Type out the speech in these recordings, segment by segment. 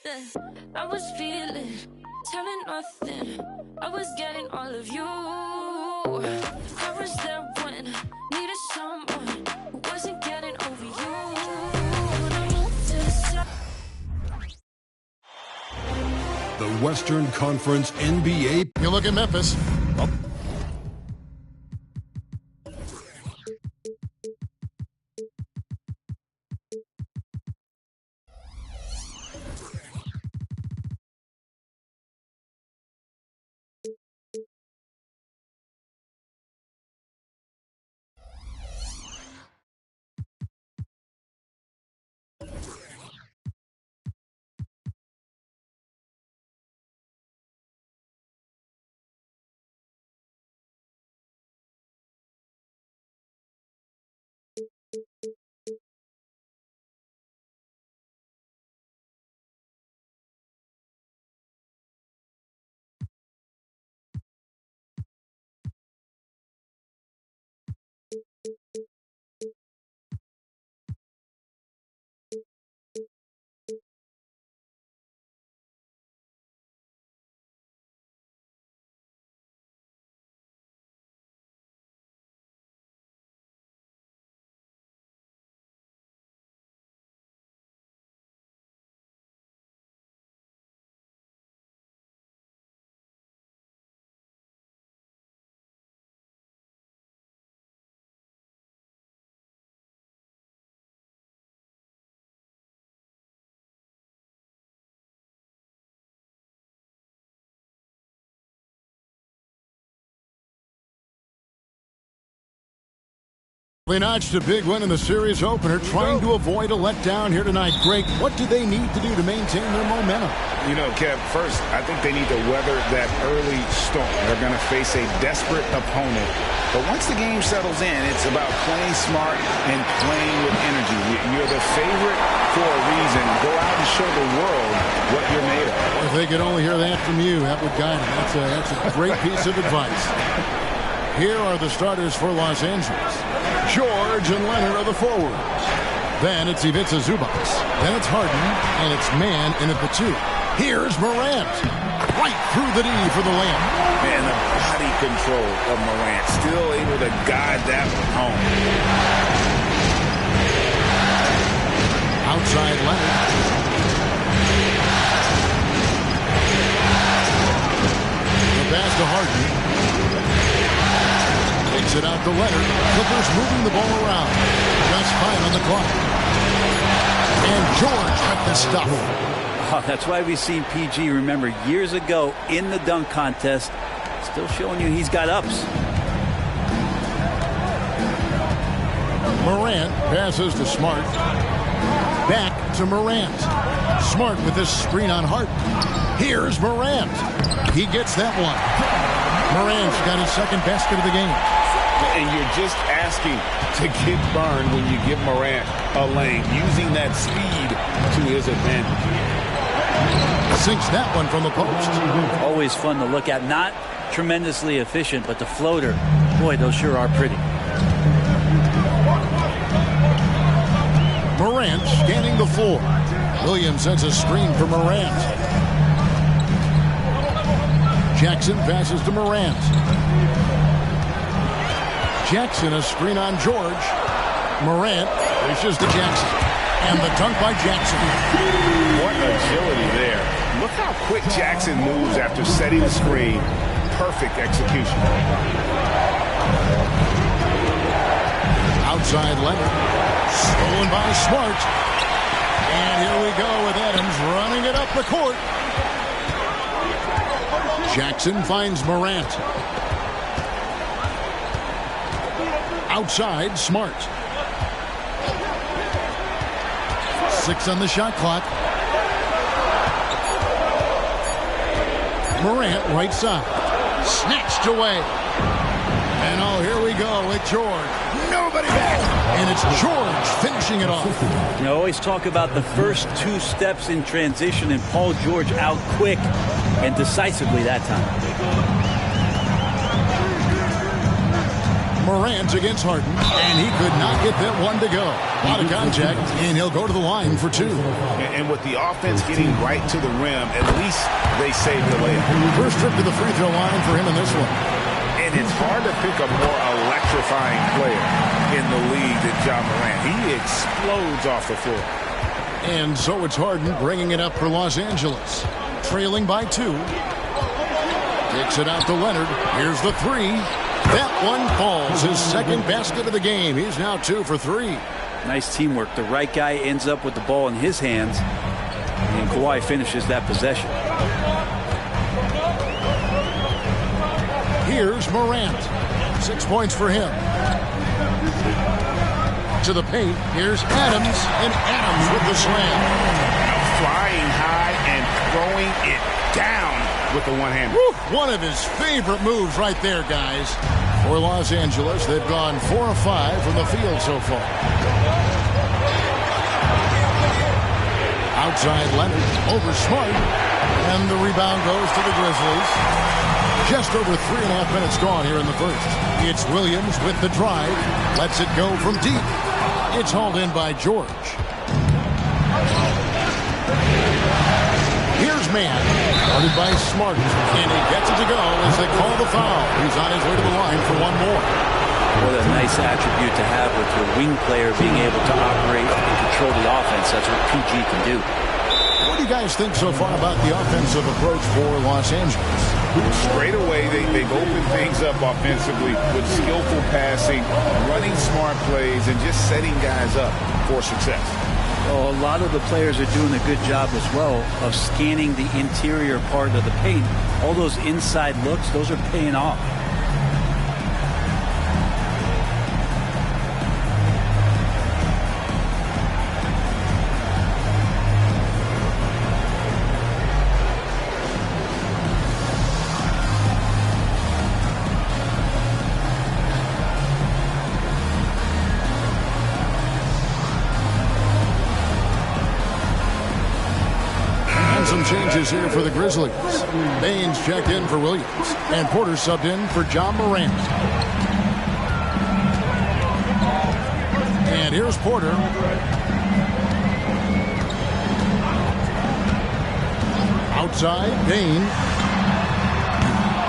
I was feeling, telling nothing. I was getting all of you. I was there when needed someone who wasn't getting over you. When I moved to the side. The Western Conference NBA. You look at Memphis. They notched a big win in the series opener, trying to avoid a letdown here tonight. Greg, what do they need to do to maintain their momentum? You know, Kev, first, I think they need to weather that early storm. They're going to face a desperate opponent. But once the game settles in, it's about playing smart and playing with energy. You're the favorite for a reason. Go out and show the world what you're made of. If they could only hear that from you, that would guide them. That's a great piece of advice. Here are the starters for Los Angeles. George and Leonard are the forwards. Then it's Ivica Zubac. Then it's Harden, and it's Mann in at the 2. Here's Morant. Right through the D for the layup. Man, the body control of Morant. Still able to guide that one home. Outside Leonard. The pass to Harden. Takes it out to Leonard. Clippers moving the ball around. Just 5 on the clock. And George with the stuff. Oh, that's why we've seen PG, remember, years ago in the dunk contest. Still showing you he's got ups. Morant passes to Smart. Back to Morant. Smart with this screen on Harden. Here's Morant. He gets that one. Morant's got his second basket of the game. And you're just asking to get burned when you give Morant a lane, using that speed to his advantage. Sinks that one from the post. Always fun to look at. Not tremendously efficient, but the floater, boy, those sure are pretty. Morant scanning the floor. Williams sends a screen for Morant. Jackson passes to Morant. Jackson, a screen on George. Morant dishes to Jackson. And the dunk by Jackson. What agility there. Look how quick Jackson moves after setting the screen. Perfect execution. Outside Leonard. Stolen by Smart. And here we go with Adams running it up the court. Jackson finds Morant. Outside, Smart. 6 on the shot clock. Morant, right side. Snatched away. And oh, here we go with George. Nobody back. And it's George finishing it off. You know, always talk about the first 2 steps in transition, and Paul George out quick and decisively that time. Morant against Harden, and he could not get that one to go. Out of contact, and he'll go to the line for two. And with the offense getting right to the rim, at least they saved the layup. First trip to the free throw line for him in this one. And it's hard to pick a more electrifying player in the league than Ja Morant. He explodes off the floor. And so it's Harden bringing it up for Los Angeles. Trailing by 2. Kicks it out to Leonard. Here's the 3. That one falls. His second basket of the game. He's now 2 for 3. Nice teamwork. The right guy ends up with the ball in his hands, and Kawhi finishes that possession. Here's Morant. 6 points for him. To the paint. Here's Adams, and Adams with the slam. Flying high and throwing it down with the one hand. One of his favorite moves right there, guys. For Los Angeles, they've gone 4 of 5 from the field so far. Outside Leonard, over Smart, and the rebound goes to the Grizzlies. Just over 3.5 minutes gone here in the first. It's Williams with the drive. Lets it go from deep. It's hauled in by George. Here's Mann. Guarded by Smart. And he gets it to go as they call the foul. He's on his way to the line for one more. What a nice attribute to have with your wing player being able to operate and control the offense. That's what PG can do. What do you guys think so far about the offensive approach for Los Angeles? Straight away, they've opened things up offensively with skillful passing, running smart plays, and just setting guys up for success. Well, a lot of the players are doing a good job as well of scanning the interior part of the paint. All those inside looks, those are paying off. Some changes here for the Grizzlies. Baines checked in for Williams, and Porter subbed in for Ja Morant. And here's Porter. Outside, Bain.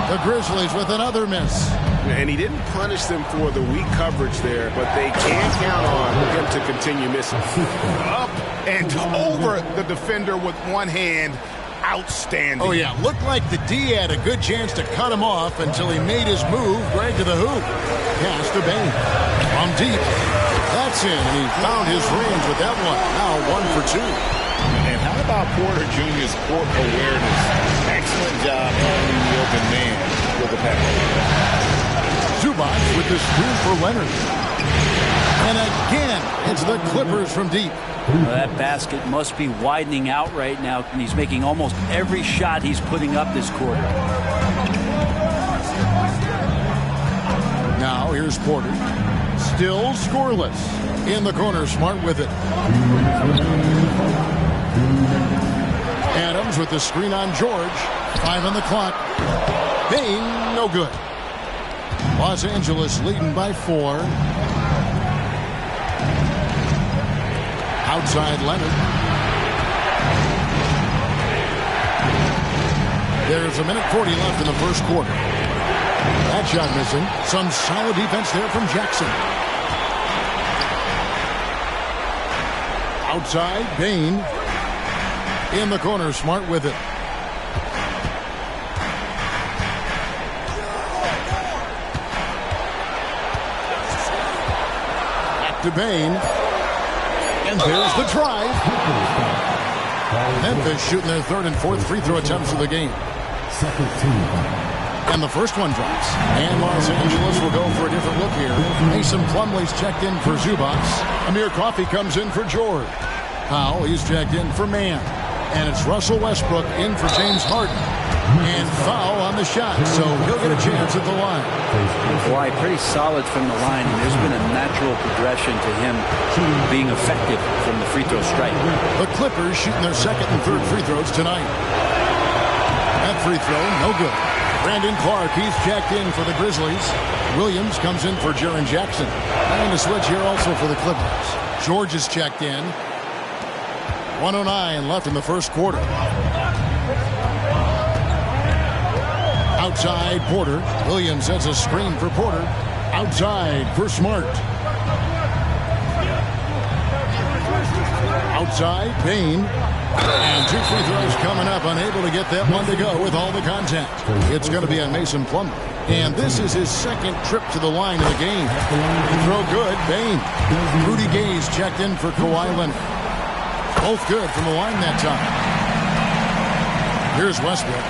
The Grizzlies with another miss. And he didn't punish them for the weak coverage there, but they can count on him to continue missing. Up and over the defender with one hand. Outstanding. Oh, yeah. Looked like the D had a good chance to cut him off until he made his move right to the hoop. Pass to Bain. From deep. That's in, and he found his range with that one. Now 1 for 2. And how about Porter Jr.'s court awareness? Excellent job finding the open man with the pass. Zubac with the screen for Leonard. And again, it's the Clippers from deep. Well, that basket must be widening out right now, and he's making almost every shot he's putting up this quarter. Now here's Porter. Still scoreless. In the corner, Smart with it. Adams with the screen on George. 5 on the clock. Bain, no good. Los Angeles leading by 4. Outside Leonard. There's 1:40 left in the first quarter. That shot missing. Some solid defense there from Jackson. Outside, Bain. In the corner, Smart with it. Back to Bain. And there's the drive. Memphis shooting their 3rd and 4th free throw attempts of the game. And the first one drops. And Los Angeles will go for a different look here. Mason Plumlee's checked in for Zubac. Amir Coffey comes in for George. Powell, he's checked in for Mann. And it's Russell Westbrook in for James Harden. And foul on the shot, so he'll get a chance at the line. Kawhi pretty solid from the line, and there's been a natural progression to him being effective from the free throw stripe. The Clippers shooting their 2nd and 3rd free throws tonight. That free throw, no good. Brandon Clark, he's checked in for the Grizzlies. Williams comes in for Jaren Jackson. And a switch here also for the Clippers. George is checked in. 1:09 left in the first quarter. Outside Porter. Williams sets a screen for Porter. Outside for Smart. Outside Payne. And 2 free throws coming up. Unable to get that one to go with all the contact. It's going to be on Mason Plumlee. And this is his second trip to the line of the game. Throw good. Payne. Rudy Gay's checked in for Kawhi Leonard. Both good from the line that time. Here's Westbrook.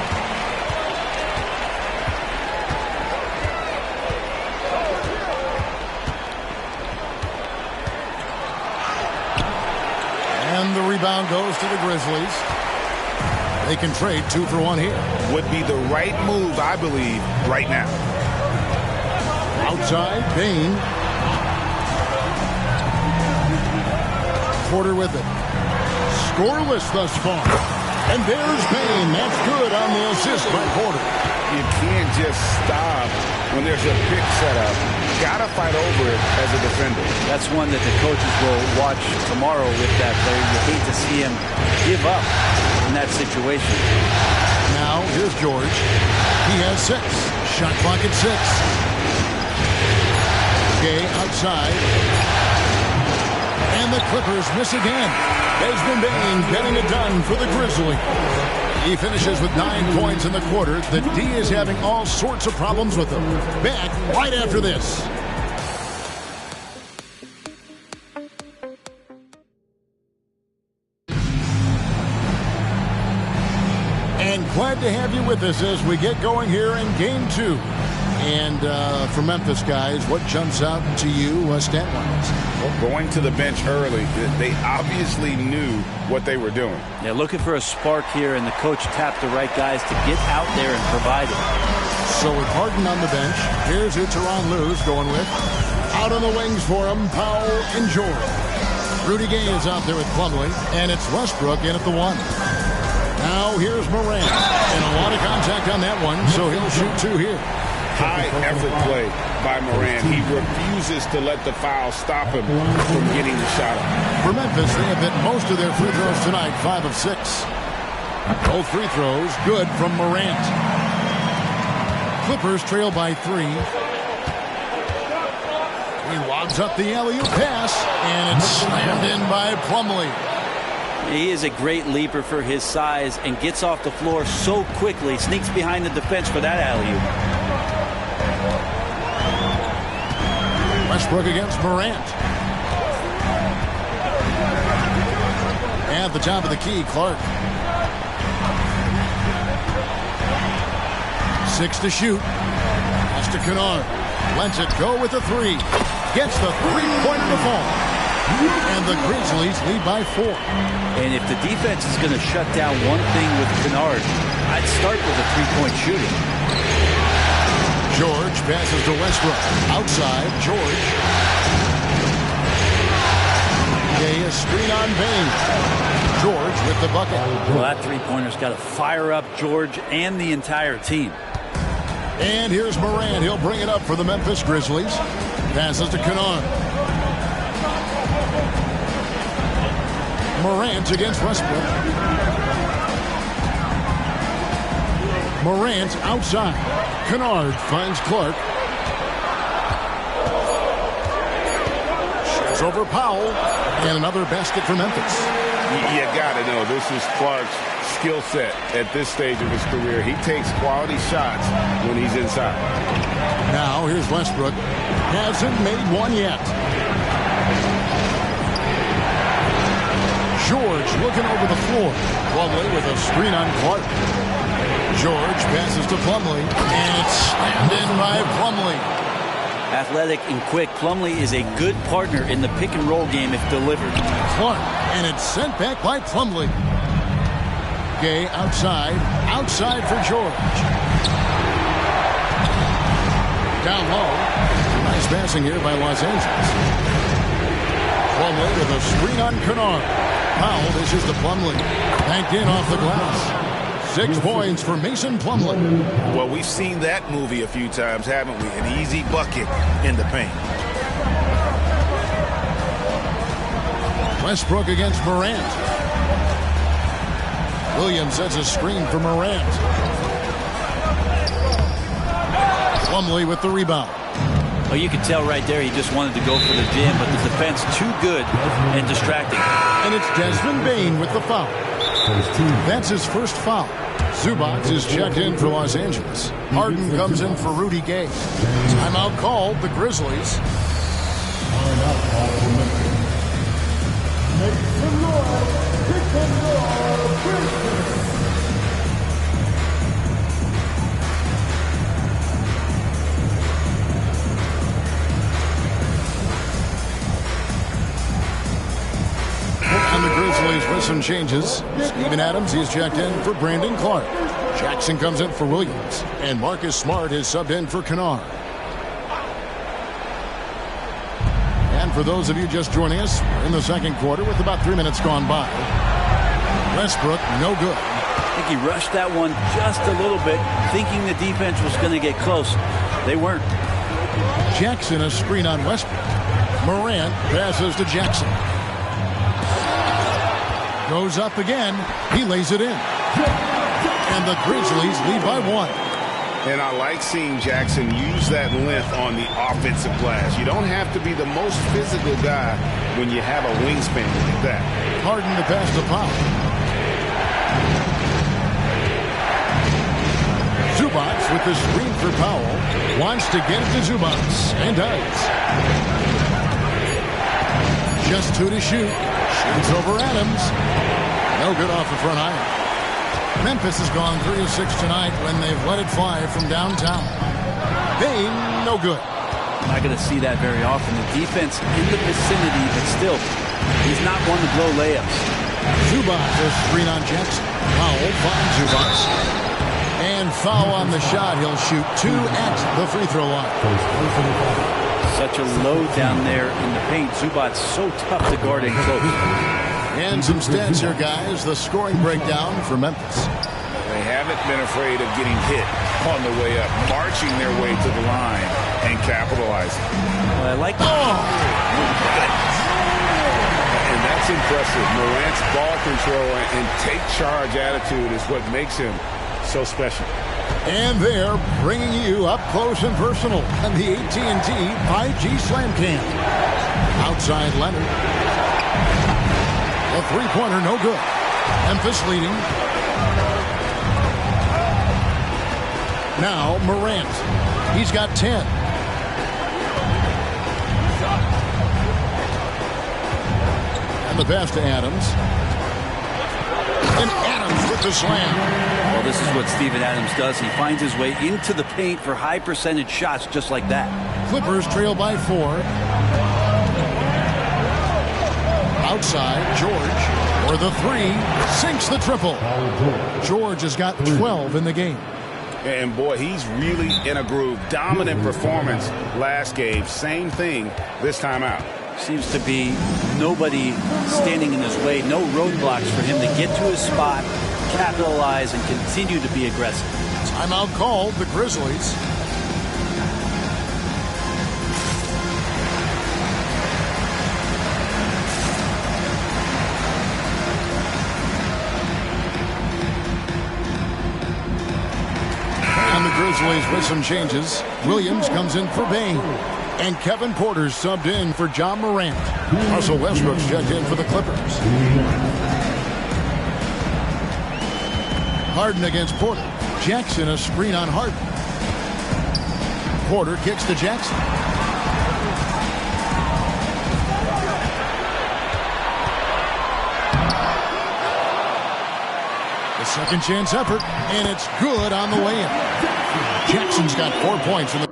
And the rebound goes to the Grizzlies. They can trade 2 for 1 here. Would be the right move, I believe, right now. Outside, Payne. Porter with it. Scoreless thus far. And there's Payne. That's good on the assist by Porter. You can't just stop when there's a pick set up. Gotta fight over it as a defender. That's one that the coaches will watch tomorrow with that player. You hate to see him give up in that situation. Now, here's George. He has 6. Shot clock at 6. Gay outside. And the Clippers miss again. Desmond Bane getting it done for the Grizzlies. He finishes with 9 points in the quarter. The D is having all sorts of problems with him. Back right after this. And glad to have you with us as we get going here in Game 2. And for Memphis, guys, what jumps out to you stat-wise? Well, going to the bench early, they obviously knew what they were doing. Yeah, looking for a spark here, and the coach tapped the right guys to get out there and provide it. So with Harden on the bench, here's who Tyronn Lue's going with. Out on the wings for him, Powell and George. Rudy Gay is out there with Plumlee, and it's Westbrook in at the 1. Now here's Morant, and a lot of contact on that one, so he'll shoot 2 here. High effort play by Morant. He refuses to let the foul stop him from getting the shot up. For Memphis, they have hit most of their free throws tonight, 5 of 6. Both free throws good from Morant. Clippers trail by 3. He lobs up the alley-oop pass, and it's slammed in by Plumlee. He is a great leaper for his size and gets off the floor so quickly, sneaks behind the defense for that alley-oop. Westbrook against Morant. At the top of the key, Clark. 6 to shoot. Pass to Kennard. Lets it go with the 3. Gets the three-pointer to fall. And the Grizzlies lead by 4. And if the defense is going to shut down one thing with Kennard, I'd start with the three-point shooting. George passes to Westbrook. Outside, George. Gay, a screen on Bane. George with the bucket. Well, that three-pointer's got to fire up George and the entire team. And here's Morant. He'll bring it up for the Memphis Grizzlies. Passes to Kennard. Morant against Westbrook. Morant outside. Kennard finds Clark. Shoots over Powell. And another basket for Memphis. You got to know this is Clark's skill set at this stage of his career. He takes quality shots when he's inside. Now here's Westbrook. Hasn't made one yet. George looking over the floor. Plumlee with a screen on Clark. George passes to Plumlee, and it's slammed in by Plumlee. Athletic and quick, Plumlee is a good partner in the pick-and-roll game if delivered. Clark, and it's sent back by Plumlee. Gay outside for George. Down low. Nice passing here by Los Angeles. Plumlee with a screen on Kennard. Powell dishes to Plumlee. Banked in off the glass. 6 points for Mason Plumlee. Well, we've seen that movie a few times, haven't we? An easy bucket in the paint. Westbrook against Morant. Williams sets a screen for Morant. Plumlee with the rebound. Well, you could tell right there he just wanted to go for the jam, but the defense too good and distracting. And it's Desmond Bane with the foul. That's his first foul. Zubac is checked in for Los Angeles. Harden comes in for Rudy Gay. Timeout called, the Grizzlies. And the Grizzlies with some changes. Steven Adams, he's checked in for Brandon Clark. Jackson comes in for Williams. And Marcus Smart is subbed in for Kennard. And for those of you just joining us, we're in the second quarter with about 3 minutes gone by. Westbrook, no good. I think he rushed that one just a little bit, thinking the defense was going to get close. They weren't. Jackson, a screen on Westbrook. Morant passes to Jackson. Goes up again. He lays it in. And the Grizzlies lead by 1. And I like seeing Jackson use that length on the offensive glass. You don't have to be the most physical guy when you have a wingspan like that. Harden to pass to Powell. Zubac with the screen for Powell. Wants to get it to Zubac. And does. Just 2 to shoot. Shoots over Adams. No good off the front iron. Memphis has gone 3 of 6 tonight when they've let it fly from downtown. Bane, no good. Not going to see that very often. The defense in the vicinity, but still, he's not one to blow layups. Zubac, a screen on Jackson. Powell finds Zubac. And foul on the shot. He'll shoot 2 at the free throw line. Such a load down there in the paint. Zubac so tough to guard in close. And some stats here, guys. The scoring breakdown for Memphis. They haven't been afraid of getting hit on the way up, marching their way to the line and capitalizing. Well, I like that. And that's impressive. Morant's ball control and take charge attitude is what makes him so special. And they're bringing you up close and personal on the AT&T 5G Slam Cam. Outside Leonard. A three-pointer, no good. Memphis leading. Now Morant. He's got 10. And the pass to Adams. And Adams with the slam. Well, this is what Steven Adams does. He finds his way into the paint for high percentage shots just like that. Clippers trail by 4. Outside, George, or the 3, sinks the triple. George has got 12 in the game. And boy, he's really in a groove. Dominant performance last game. Same thing this time out. Seems to be nobody standing in his way. No roadblocks for him to get to his spot, capitalize, and continue to be aggressive. Timeout called, the Grizzlies. Grizzlies with some changes. Williams comes in for Bane. And Kevin Porter's subbed in for John Morant. Russell Westbrook's checked in for the Clippers. Harden against Porter. Jackson a screen on Harden. Porter kicks to Jackson. The second chance effort, and it's good on the way in. Jackson's got 4 points in the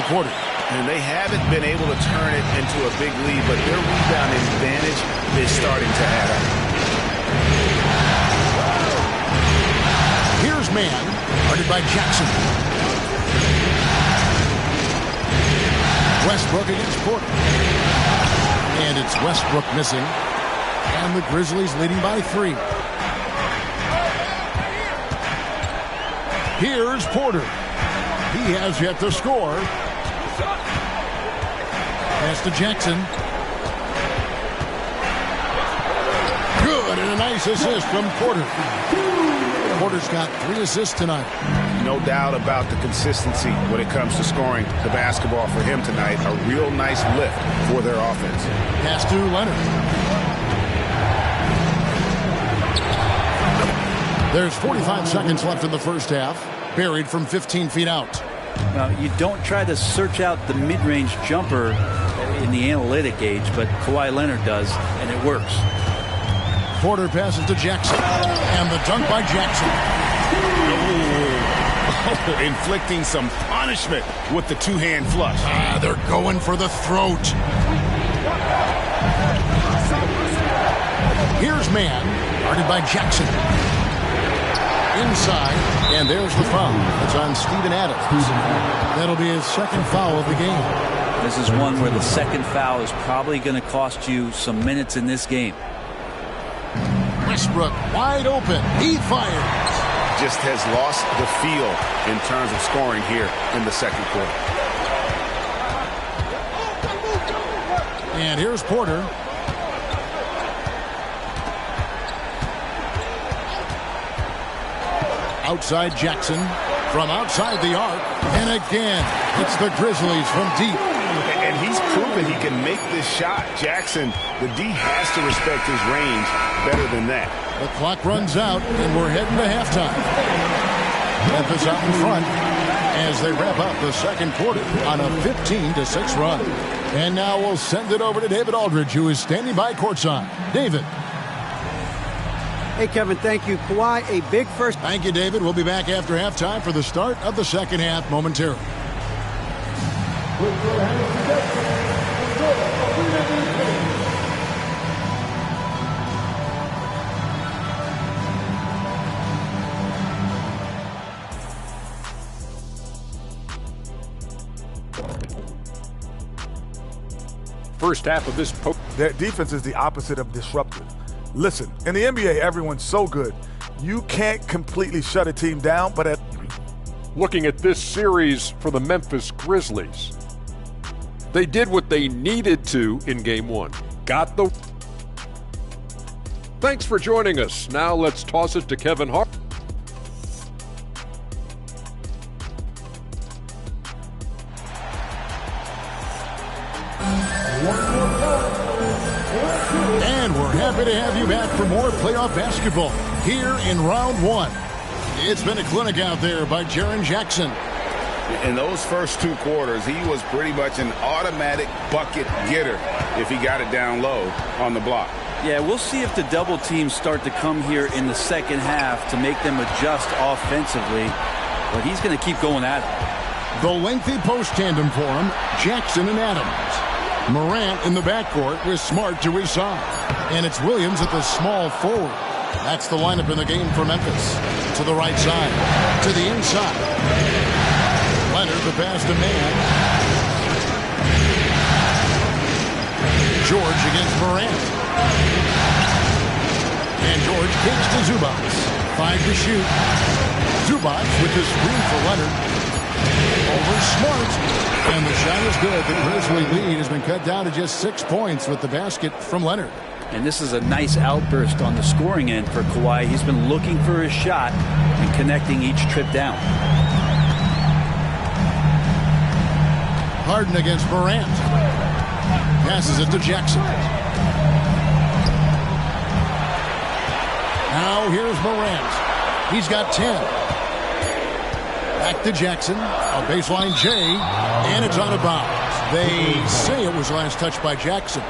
quarter. And they haven't been able to turn it into a big lead, but their rebounding advantage is starting to add up. Here's man, guarded by Jackson. Westbrook against Porter. And it's Westbrook missing. And the Grizzlies leading by 3. Here's Porter. He has yet to score. Pass to Jackson. Good, and a nice assist from Porter. Porter's got 3 assists tonight. No doubt about the consistency when it comes to scoring the basketball for him tonight. A real nice lift for their offense. Pass to Leonard. There's 45 seconds left in the first half. Buried from 15 feet out. Now, you don't try to search out the mid-range jumper in the analytic age, but Kawhi Leonard does, and it works. Porter passes to Jackson. And the dunk by Jackson. Oh, inflicting some punishment with the two-hand flush. They're going for the throat. Here's Mann, guarded by Jackson. Inside, and there's the foul. It's on Steven Adams. That'll be his second foul of the game. This is one where the second foul is probably going to cost you some minutes in this game. Westbrook wide open. He fires. Just has lost the feel in terms of scoring here in the second quarter. And here's Porter. Outside Jackson. From outside the arc. And again, it's the Grizzlies from deep. And he's proven he can make this shot. Jackson, the D has to respect his range better than that. The clock runs out, and we're heading to halftime. Memphis out in front as they wrap up the second quarter on a 15-6 run. And now we'll send it over to David Aldridge, who is standing by courtside. David. Hey, Kevin, thank you. Kawhi, a big first. Thank you, David. We'll be back after halftime for the start of the second half momentarily. First half of this their defense is the opposite of disruptive. Listen, in the NBA, everyone's so good. You can't completely shut a team down, but looking at this series for the Memphis Grizzlies, they did what they needed to in Game 1. Got the... Thanks for joining us. Now let's toss it to Kevin Hart. And we're happy to have you back for more playoff basketball here in round 1. It's been a clinic out there by Jaren Jackson. In those first 2 quarters, he was pretty much an automatic bucket getter if he got it down low on the block. Yeah, we'll see if the double teams start to come here in the second half to make them adjust offensively. But he's going to keep going at it. The lengthy post tandem for him, Jackson and Adams. Morant in the backcourt with Smart to his side. And it's Williams at the small forward. That's the lineup in the game for Memphis. To the right side. To the inside. Leonard the pass to Mann. George against Morant. And George kicks to Zubac. 5 to shoot. Zubac with the screen for Leonard. Over Smart. And the shot is good. The Grizzly lead has been cut down to just 6 points with the basket from Leonard. And this is a nice outburst on the scoring end for Kawhi. He's been looking for his shot and connecting each trip down. Harden against Morant. Passes it to Jackson. Now here's Morant. He's got 10. Back to Jackson. A baseline J. And it's out of bounds. They say it was last touched by Jackson.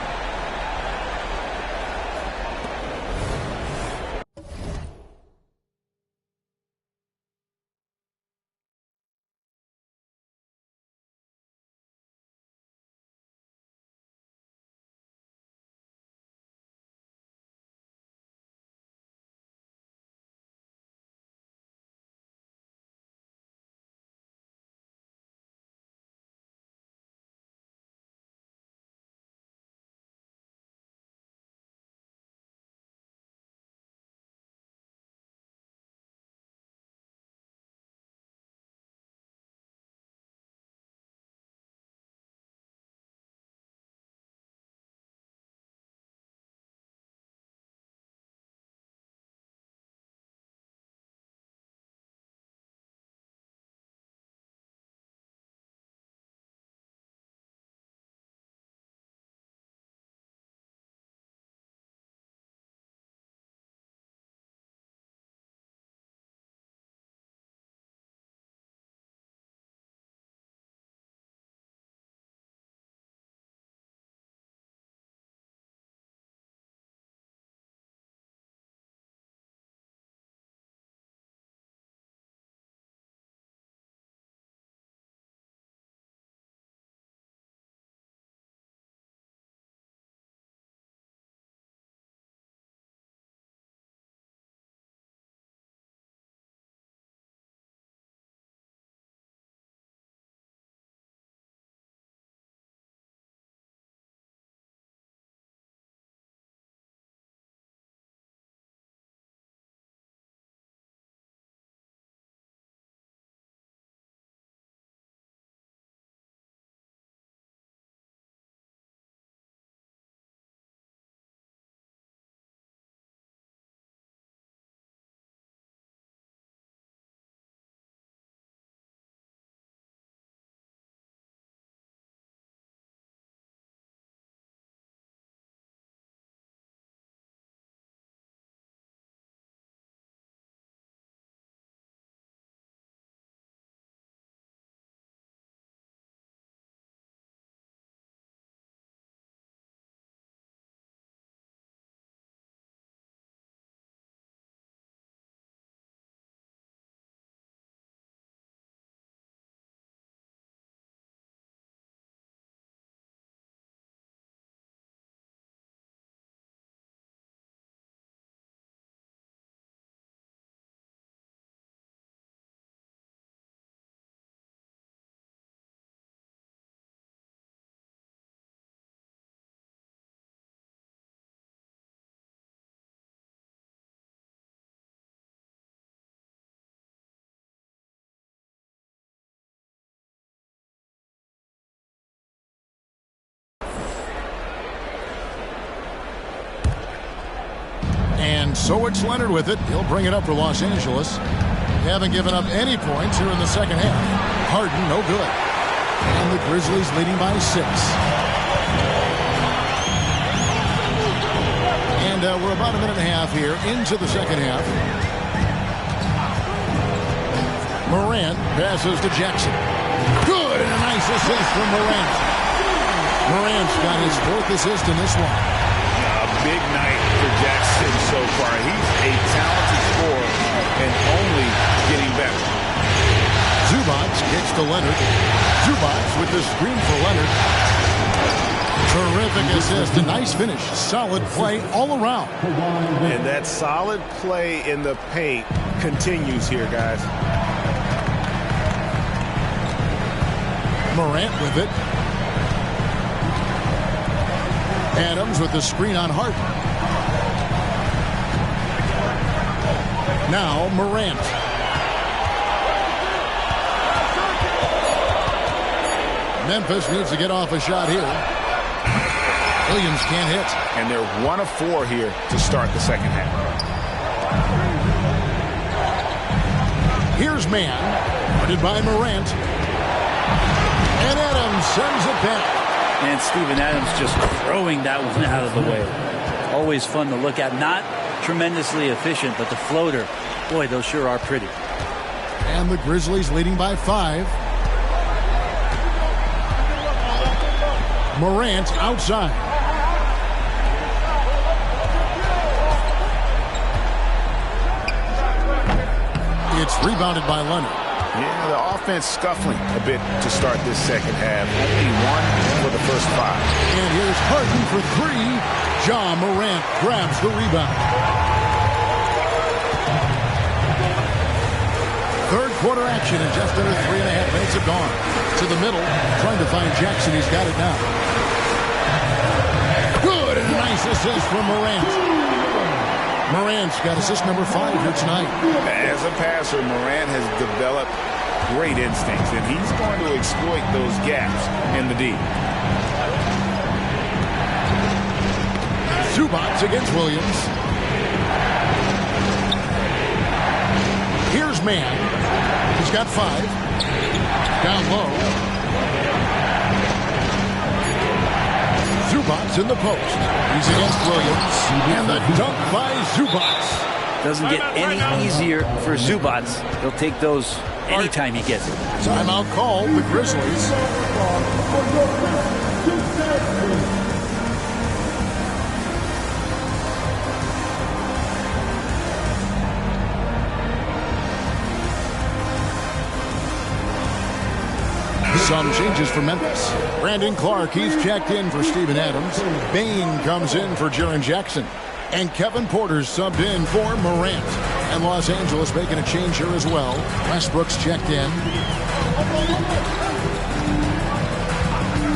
And so it's Leonard with it. He'll bring it up for Los Angeles. They haven't given up any points here in the second half. Harden, no good. And the Grizzlies leading by 6. And we're about a minute and a half here into the second half. Morant passes to Jackson. Good, and a nice assist from Morant. Morant's got his 4th assist in this one. A big night for Jackson so far. He's a talented scorer and only getting better. Zubac kicks to Leonard. Zubac with the screen for Leonard. Terrific assist, a nice finish. Solid play all around. And that solid play in the paint continues here, guys. Morant with it. Adams with the screen on Harden. Now Morant. Memphis needs to get off a shot here. Williams can't hit. And they're 1 of 4 here to start the second half. Here's man. Guarded by Morant. And Adams sends it back. And Steven Adams just throwing that one out of the way. Always fun to look at. Not tremendously efficient, but the floater, boy, those sure are pretty. And the Grizzlies leading by 5. Morant outside. It's rebounded by Leonard. Yeah, the offense scuffling a bit to start this second half. Only 1 for the first 5. And here's Harden for 3. John Morant grabs the rebound. Third quarter action in just under 3.5 minutes have gone. To the middle, trying to find Jackson. He's got it now. Good, and a nice assist from Morant. Morant's got assist number 5 here tonight. As a passer, Morant has developed great instincts, and he's going to exploit those gaps in the D. Zubac against Williams. Here's man. He's got 5. Down low. Zubac in the post. He's against Williams. And the dunk by Zubac. Doesn't get any easier for Zubac. He'll take those anytime he gets it. Timeout call, the Grizzlies. Some changes for Memphis. Brandon Clark, he's checked in for Steven Adams. Bain comes in for Jaren Jackson. And Kevin Porter's subbed in for Morant. And Los Angeles making a change here as well. Westbrook's checked in.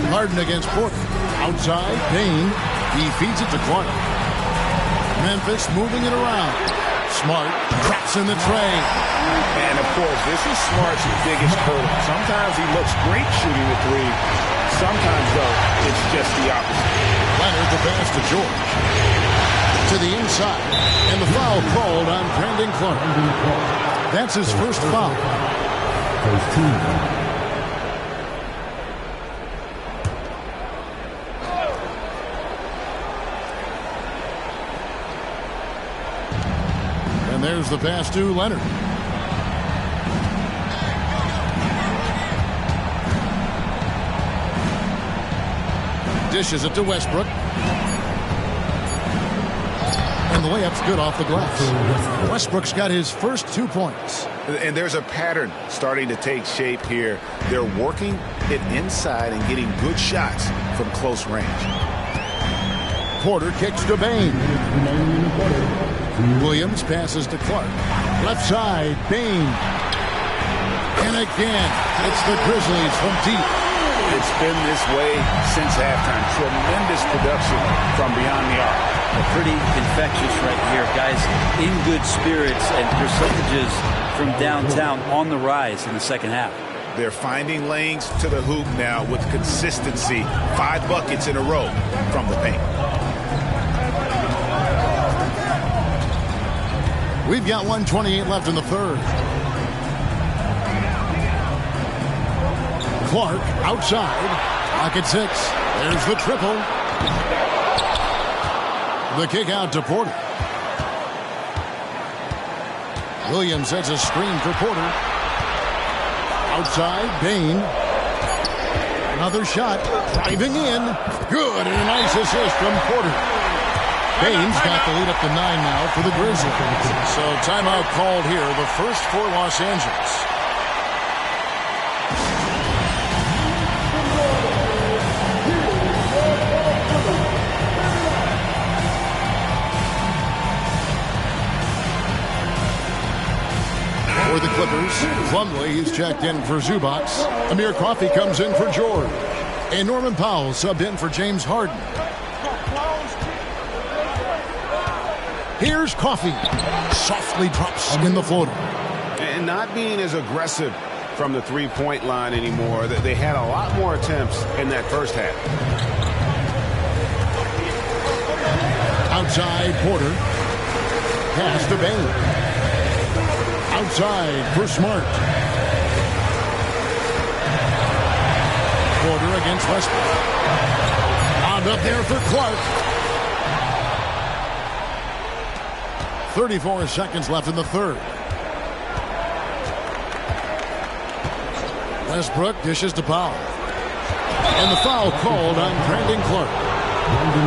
Harden against Porter. Outside, Bain. He feeds it to Clark. Memphis moving it around. Smart traps in the tray. And, of course, this is Smart's biggest hurdle. Sometimes he looks great shooting the 3. Sometimes, though, it's just the opposite. Leonard the pass to George. To the inside. And the foul called on Brandon Clark. That's his first foul. And there's the pass to Leonard. Dishes it to Westbrook. And the layup's good off the glass. Westbrook's got his first 2 points. And there's a pattern starting to take shape here. They're working it inside and getting good shots from close range. Porter kicks to Bain. Williams passes to Clark. Left side, Bain. And again, it's the Grizzlies from deep. It's been this way since halftime. Tremendous production from beyond the arc. Pretty infectious right here. Guys in good spirits and percentages from downtown on the rise in the second half. They're finding lanes to the hoop now with consistency. 5 buckets in a row from the paint. We've got 1:28 left in the third. Clark outside. Clock at 6. There's the triple. The kick out to Porter. Williams sets a screen for Porter. Outside, Bain. Another shot. Driving in. Good, and a nice assist from Porter. Bain's got the lead up to 9 now for the Grizzlies. So timeout called here, the first for Los Angeles. For the Clippers, Plumlee is checked in for Zubac. Amir Coffey comes in for George. And Norman Powell subbed in for James Harden. Here's Coffey. Softly drops in the floater. And not being as aggressive from the three-point line anymore. They had a lot more attempts in that first half. Outside, Porter. Pass to Bain. Outside for Smart. Porter against Westbrook. Wound up there for Clark. 34 seconds left in the third. Westbrook dishes to Powell. And the foul called on Brandon Clark.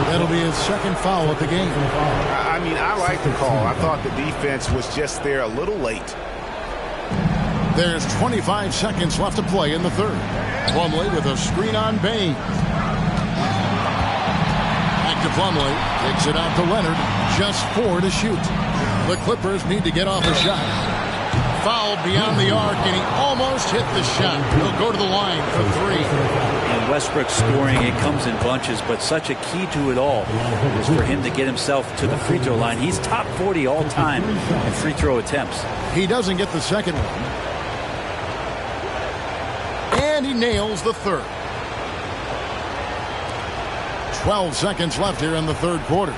That'll be his second foul of the game. I mean, I like the call. I thought the defense was just there a little late. There's 25 seconds left to play in the third. Plumlee with a screen on Bain. Back to Plumlee. Kicks it out to Leonard. Just 4 to shoot. The Clippers need to get off a shot. Fouled beyond the arc, and he almost hit the shot. He'll go to the line for 3. And Westbrook scoring, it comes in bunches, but such a key to it all is for him to get himself to the free throw line. He's top 40 all time in free throw attempts. He doesn't get the second one. And he nails the third. 12 seconds left here in the third quarter.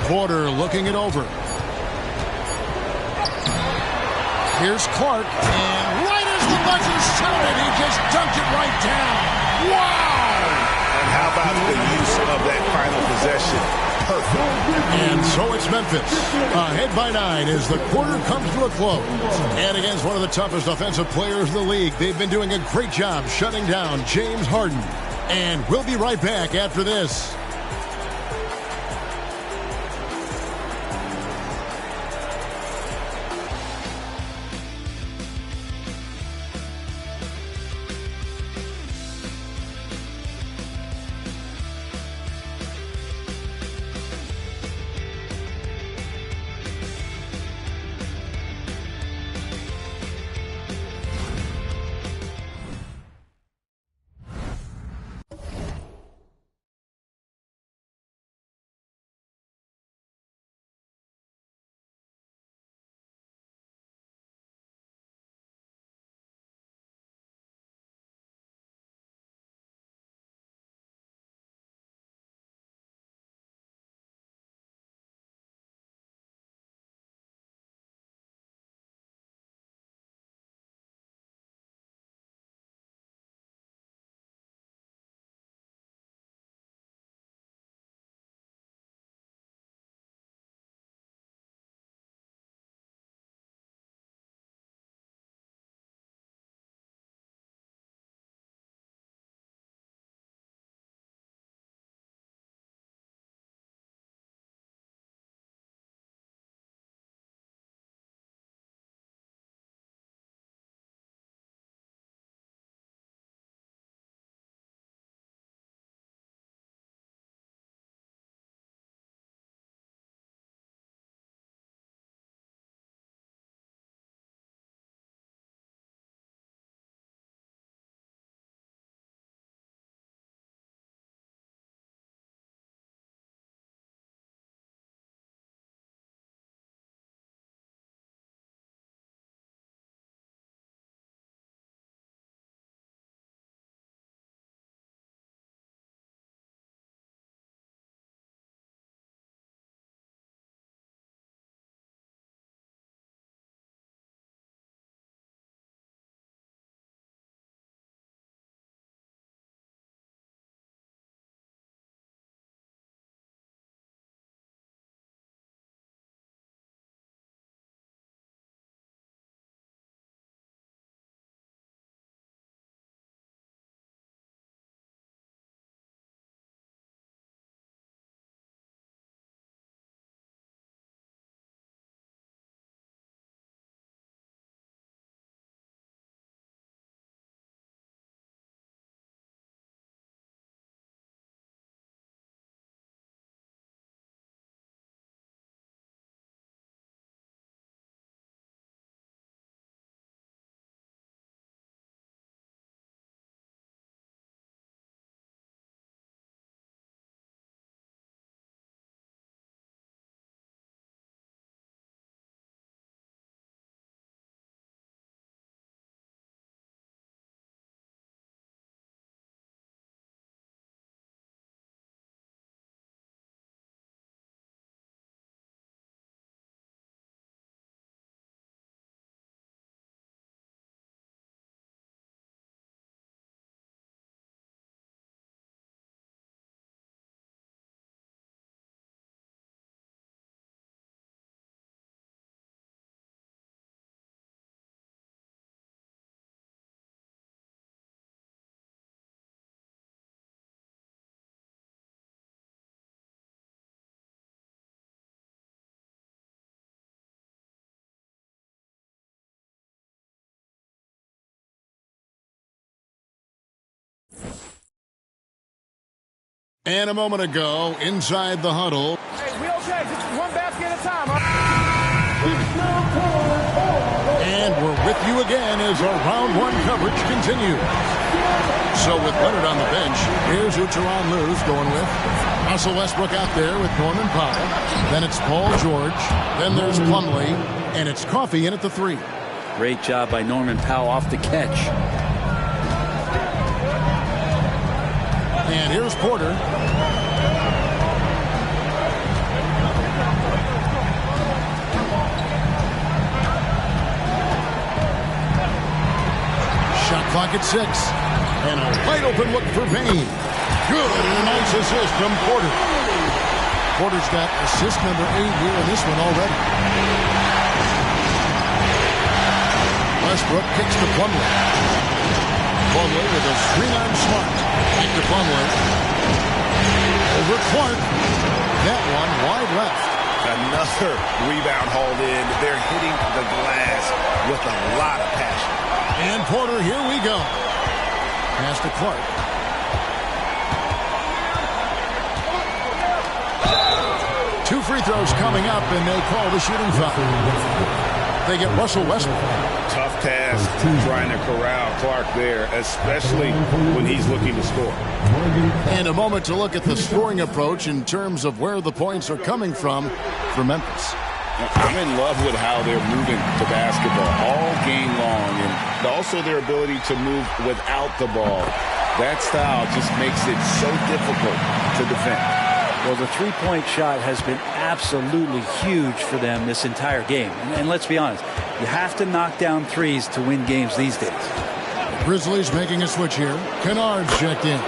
Porter looking it over. Here's Clark, and right as the buzzer sounded, he just dunked it right down. Wow! And how about the use of that final possession? Perfect. And so it's Memphis, ahead by 9 as the quarter comes to a close. And against one of the toughest offensive players in the league, they've been doing a great job shutting down James Harden. And we'll be right back after this. And a moment ago, inside the huddle. Hey, we okay? Just one basket at a time. And we're with you again as our round one coverage continues. So with Leonard on the bench, here's who Teron Lue's going with. Russell Westbrook out there with Norman Powell. Then it's Paul George. Then there's Plumlee. And it's Coffey in at the 3. Great job by Norman Powell off the catch. And here's Porter. Shot clock at 6. And a wide open look for Payne. Good, and a nice assist from Porter. Porter's got assist number 8 here in this one already. Westbrook kicks to Plumlee. Plumlee with a screen on Smart. Back to Plumlee. Over Clark. That one wide left. Another rebound hauled in. They're hitting the glass with a lot of passion. And Porter, here we go. Pass to Clark. Two free throws coming up, and they call the shooting foul. They get Russell Westbrook. Tough task trying to corral Clark there, especially when he's looking to score. And a moment to look at the scoring approach in terms of where the points are coming from for Memphis. I'm in love with how they're moving the basketball all game long, and also their ability to move without the ball. That style just makes it so difficult to defend. Well, the three-point shot has been absolutely huge for them this entire game. And let's be honest, you have to knock down threes to win games these days. Grizzlies making a switch here. Kennard's checked in.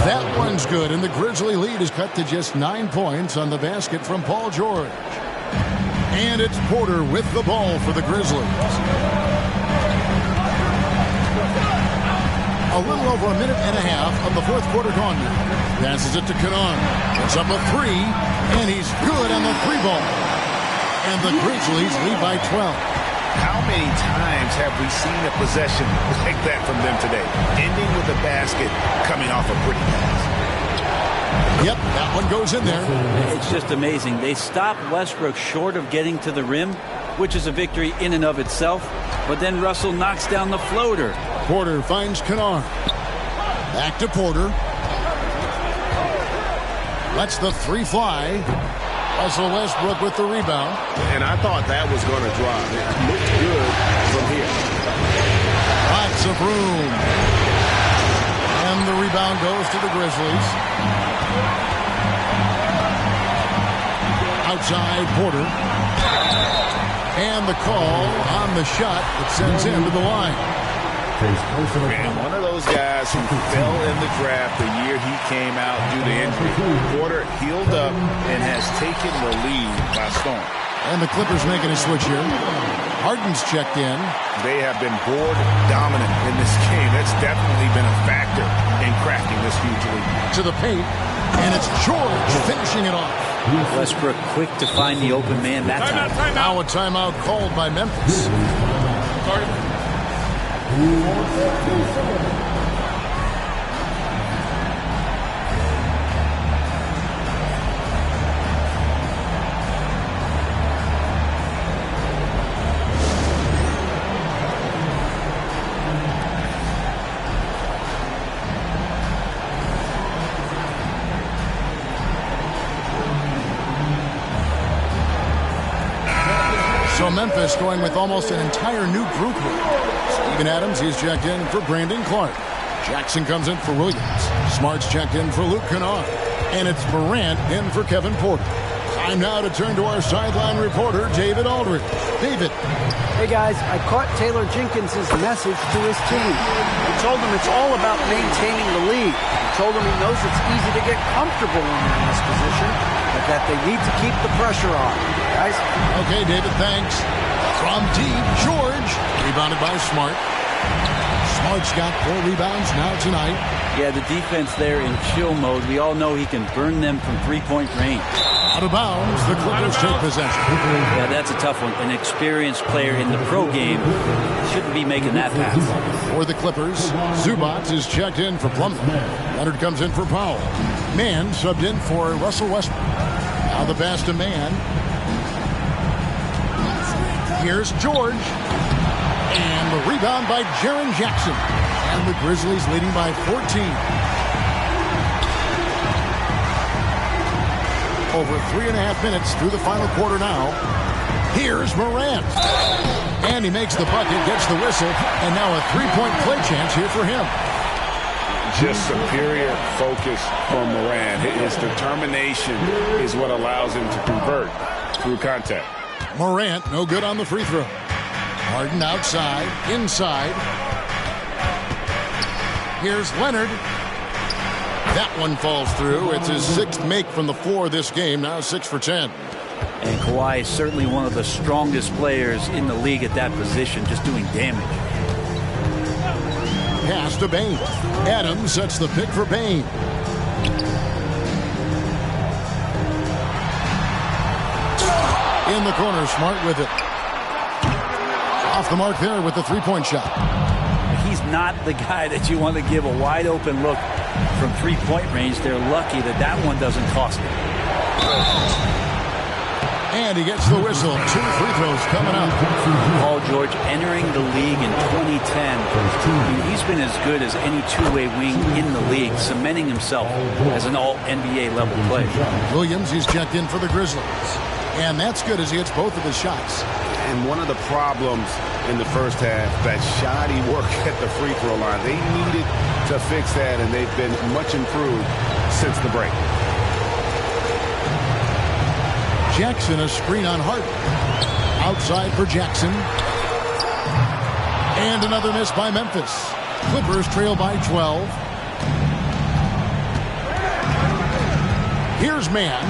That one's good, and the Grizzly lead is cut to just 9 points on the basket from Paul George. And it's Porter with the ball for the Grizzlies. A little over a minute and a half of the fourth quarter gone now. Passes it to Kennard. Puts up a 3, and he's good on the 3 ball. And the Grizzlies lead by 12. How many times have we seen a possession like that from them today? Ending with a basket coming off a pretty pass. Yep, that one goes in there. It's just amazing. They stop Westbrook short of getting to the rim, which is a victory in and of itself. But then Russell knocks down the floater. Porter finds Kennard. Back to Porter. Lets the 3 fly. Russell Westbrook with the rebound. And I thought that was going to drop. It looked good from here. Lots of room. And the rebound goes to the Grizzlies. Outside Porter. And the call on the shot that sends him to the line. Man, one of those guys who fell in the draft the year he came out due to injury. Porter healed up and has taken the lead by storm. And the Clippers making a switch here. Harden's checked in. They have been board dominant in this game. That's definitely been a factor in crafting this huge lead. To the paint, and it's George finishing it off. Westbrook quick to find the open man that time. Now a timeout called by Memphis. So Memphis going with almost an entire new group here. Steven Adams, he's checked in for Brandon Clark. Jackson comes in for Williams. Smart's checked in for Luke Kennard. And it's Morant in for Kevin Porter. Time now to turn to our sideline reporter, David Aldridge. David. Hey, guys, I caught Taylor Jenkins' message to his team. He told them it's all about maintaining the lead. He told them he knows it's easy to get comfortable when you're in this position, but that they need to keep the pressure on. Guys? Okay, David, thanks. From deep, George. Rebounded by Smart. Smart's got 4 rebounds now tonight. Yeah, the defense there in chill mode. We all know he can burn them from 3-point range. Out of bounds, the Clippers take possession. Yeah, that's a tough one. An experienced player in the pro game shouldn't be making that pass. For the Clippers, Zubac is checked in for Plumlee. Leonard comes in for Powell. Mann subbed in for Russell Westbrook. Now the pass to Mann. Here's George. And the rebound by Jaren Jackson. And the Grizzlies leading by 14. Over 3.5 minutes through the final quarter now. Here's Morant. And he makes the bucket, gets the whistle, and now a three-point play chance here for him. Just superior focus from Morant. His determination is what allows him to convert through contact. Morant, no good on the free throw. Harden outside, inside. Here's Leonard. That one falls through. It's his sixth make from the floor this game, now 6 for 10. And Kawhi is certainly one of the strongest players in the league at that position, just doing damage. Pass to Bane. Adams sets the pick for Bane. In the corner, Smart with it. Off the mark there with the three-point shot. He's not the guy that you want to give a wide-open look from three-point range. They're lucky that that one doesn't cost him. And he gets the whistle. 2 free throws coming up. Paul George entering the league in 2010. He's been as good as any two-way wing in the league, cementing himself as an all-NBA level player. Williams, he's checked in for the Grizzlies. And that's good as he hits both of his shots. And one of the problems in the first half, that shoddy work at the free throw line. They needed to fix that, and they've been much improved since the break. Jackson, a screen on Harden. Outside for Jackson. And another miss by Memphis. Clippers trail by 12. Here's Mann,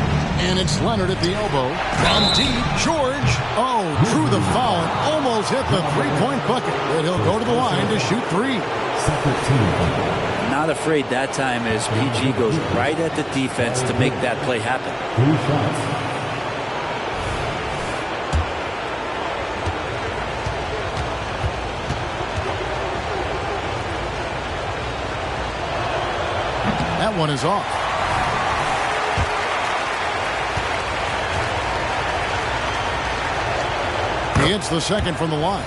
and it's Leonard at the elbow. From deep, George. Oh, drew the foul and almost hit the three-point bucket. But he'll go to the line to shoot 3. Not afraid that time as PG goes right at the defense to make that play happen. That one is off. He hits the second from the line.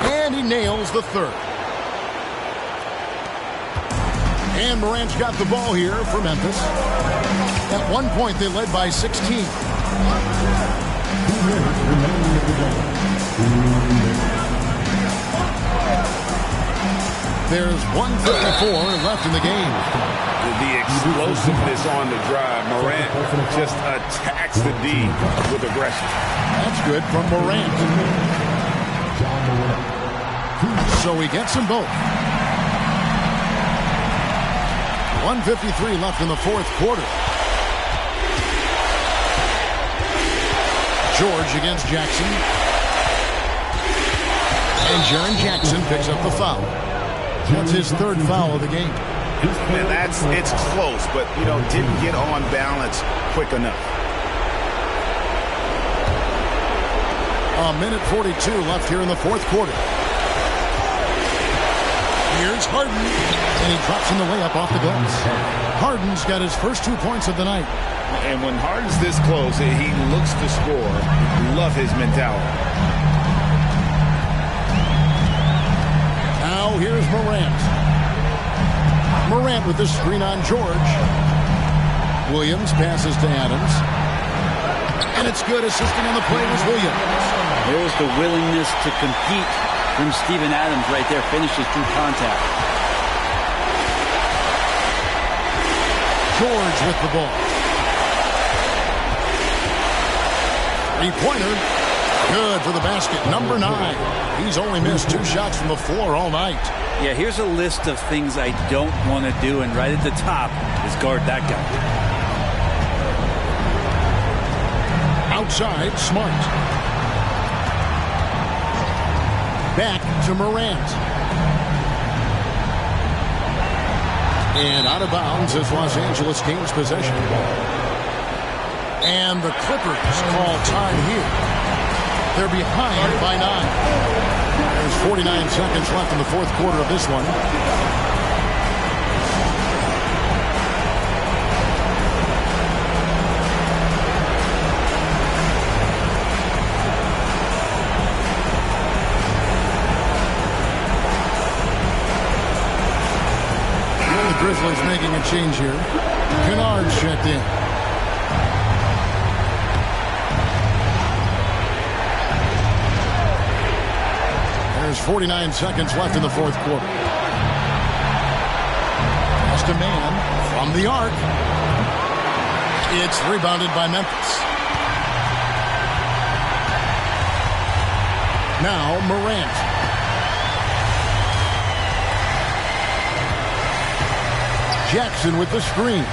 And he nails the third. And Morant's got the ball here for Memphis. At one point, they led by 16. There's 1:54 left in the game. The explosiveness on the drive. Morant just attacks the D with aggression. That's good from Morant. So he gets them both. 1:53 left in the fourth quarter. George against Jackson. And Jaren Jackson picks up the foul. That's his third foul of the game. And it's close, but, didn't get on balance quick enough. A minute 42 left here in the fourth quarter. Here's Harden, and he drops in the layup off the glass. Harden's got his first 2 points of the night. And when Harden's this close, he looks to score. Love his mentality. Now here's Morant. Morant with the screen on George. Williams passes to Adams. And it's good. Assisting on the play was Williams. There's the willingness to compete from Steven Adams right there. Finishes through contact. George with the ball. Three-pointer. Good for the basket. Number 9. He's only missed 2 shots from the floor all night. Yeah, here's a list of things I don't want to do, and right at the top is guard that guy. Outside, Smart. Back to Morant. And out of bounds as Los Angeles gains possession. And the Clippers call time here. They're behind by 9. There's 49 seconds left in the fourth quarter of this one. Grizzlies making a change here. Kennard's checked in. There's 49 seconds left in the fourth quarter. Just a man from the arc. It's rebounded by Memphis. Now Morant. Jackson with the screen.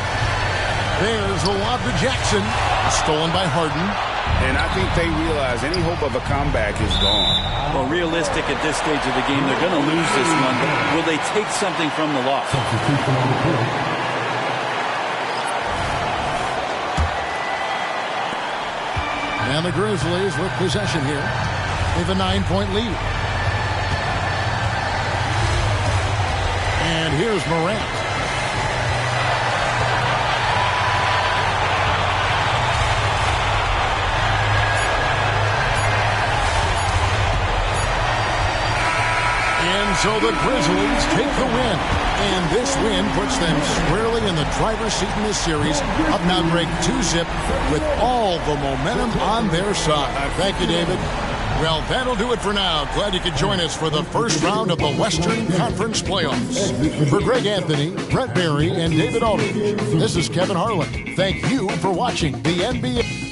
There's the lob to Jackson. Stolen by Harden. And I think they realize any hope of a comeback is gone. Well, realistic at this stage of the game, they're going to lose this one, but will they take something from the loss? And the Grizzlies with possession here. They have a 9-point lead. And here's Morant. So the Grizzlies take the win. And this win puts them squarely in the driver's seat in this series. Up now break 2-zip with all the momentum on their side. Thank you, David. Well, that'll do it for now. Glad you could join us for the first round of the Western Conference Playoffs. For Greg Anthony, Brett Berry, and David Aldridge, this is Kevin Harlan. Thank you for watching the NBA.